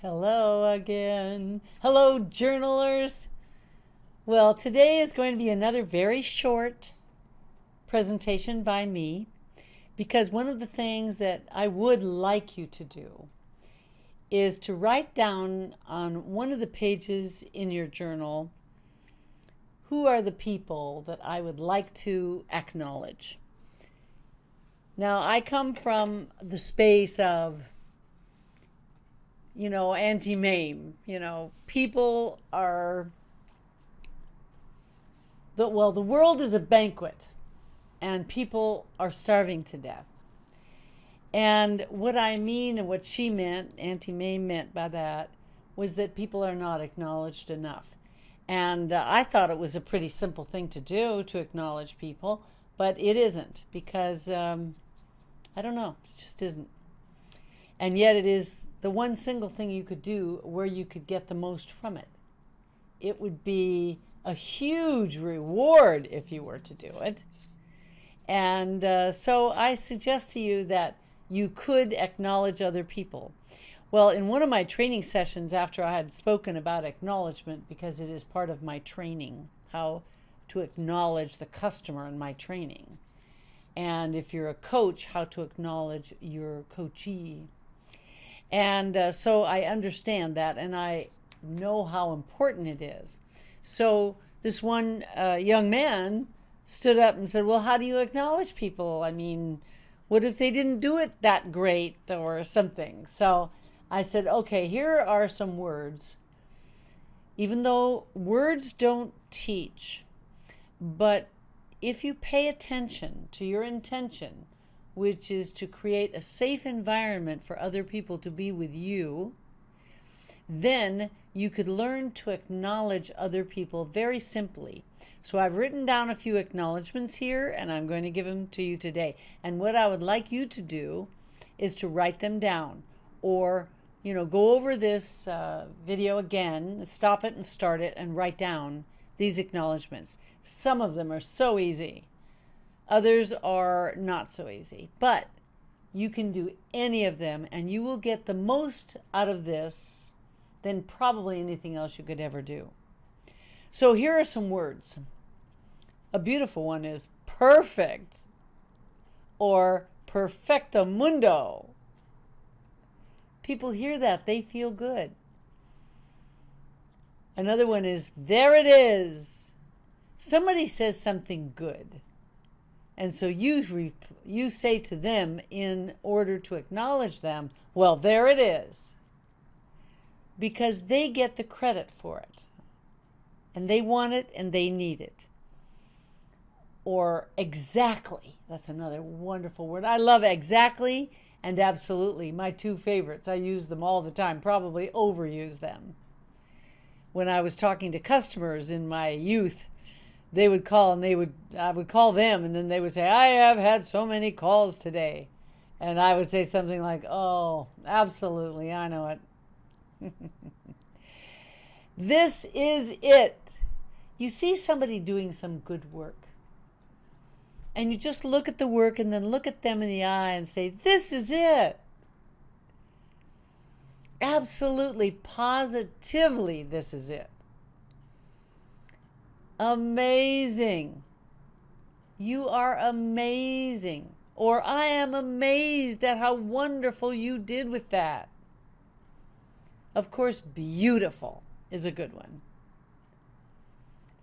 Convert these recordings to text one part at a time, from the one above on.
Hello again. Hello, journalers. Well, today is going to be another very short presentation by me because one of the things that I would like you to do is to write down on one of the pages in your journal who are the people that I would like to acknowledge. Now, I come from the space of anti-MAME. People are, the world is a banquet and people are starving to death. And what I mean and what she meant, anti-MAME meant by that, was that people are not acknowledged enough. And I thought it was a pretty simple thing to do, to acknowledge people, but it isn't because, I don't know, it just isn't. And yet it is the one single thing you could do where you could get the most from it. It would be a huge reward if you were to do it. And so I suggest to you that you could acknowledge other people. Well, in one of my training sessions after I had spoken about acknowledgement, because it is part of my training, how to acknowledge the customer in my training. And if you're a coach, how to acknowledge your coachee. And so I understand that, and I know how important it is. So this one young man stood up and said, well, how do you acknowledge people? I mean, what if they didn't do it that great or something? So I said, okay, here are some words. Even though words don't teach, but if you pay attention to your intention, which is to create a safe environment for other people to be with you, then you could learn to acknowledge other people very simply. So I've written down a few acknowledgments here, and I'm going to give them to you today. And what I would like you to do is to write them down, or go over this video again, stop it and start it, and write down these acknowledgments. Some of them are so easy. Others are not so easy, but you can do any of them and you will get the most out of this than probably anything else you could ever do. So here are some words. A beautiful one is perfect or perfectamundo. People hear that, they feel good. Another one is there it is. Somebody says something good. And so you say to them in order to acknowledge them, well, there it is. Because they get the credit for it. And they want it and they need it. Or exactly. That's another wonderful word. I love exactly and absolutely, my two favorites. I use them all the time, probably overuse them. When I was talking to customers in my youth, they would call and I would call them, and then they would say, I have had so many calls today. And I would say something like, oh, absolutely, I know it. This is it. You see somebody doing some good work, and you just look at the work and then look at them in the eye and say, this is it. Absolutely, positively, this is it. Amazing. You are amazing. Or I am amazed at how wonderful you did with that. Of course, beautiful is a good one.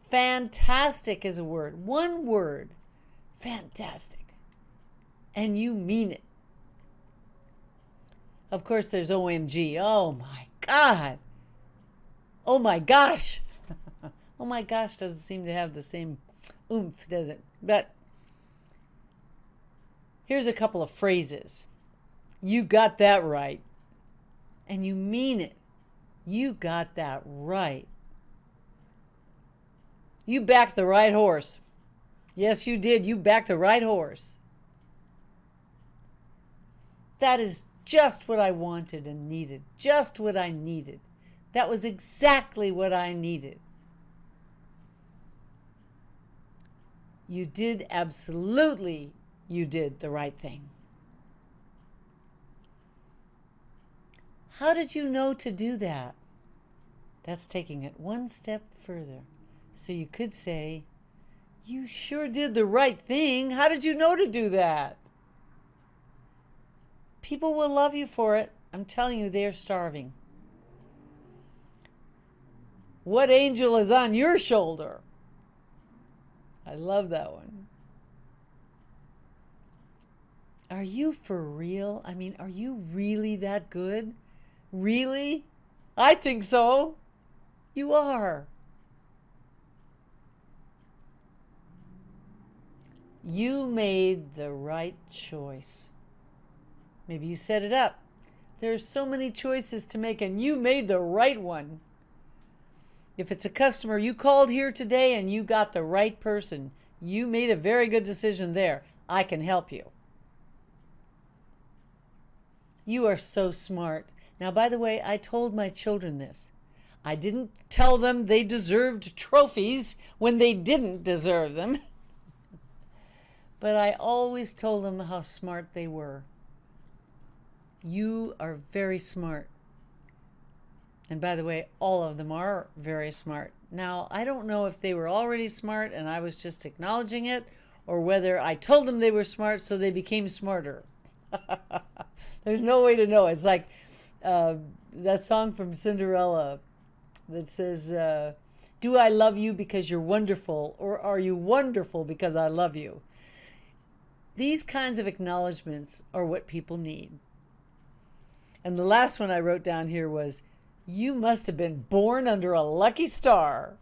Fantastic is a word. One word. Fantastic. And you mean it. Of course, there's OMG. Oh my God. Oh my gosh. Oh my gosh doesn't seem to have the same oomph, does it? But here's a couple of phrases. You got that right. And you mean it. You got that right. You backed the right horse. Yes, you did. You backed the right horse. That is just what I wanted and needed. Just what I needed. That was exactly what I needed. You did absolutely, you did the right thing. How did you know to do that? That's taking it one step further. So you could say, you sure did the right thing. How did you know to do that? People will love you for it. I'm telling you, they're starving. What angel is on your shoulder? I love that one. Are you for real? I mean, are you really that good? Really? I think so. You are. You made the right choice. Maybe you set it up. There's so many choices to make, and you made the right one. If it's a customer, you called here today and you got the right person. You made a very good decision there. I can help you. You are so smart. Now, by the way, I told my children this. I didn't tell them they deserved trophies when they didn't deserve them. But I always told them how smart they were. You are very smart. And by the way, all of them are very smart. Now, I don't know if they were already smart and I was just acknowledging it, or whether I told them they were smart so they became smarter. There's no way to know. It's like that song from Cinderella that says, do I love you because you're wonderful, or are you wonderful because I love you? These kinds of acknowledgments are what people need. And the last one I wrote down here was, you must have been born under a lucky star.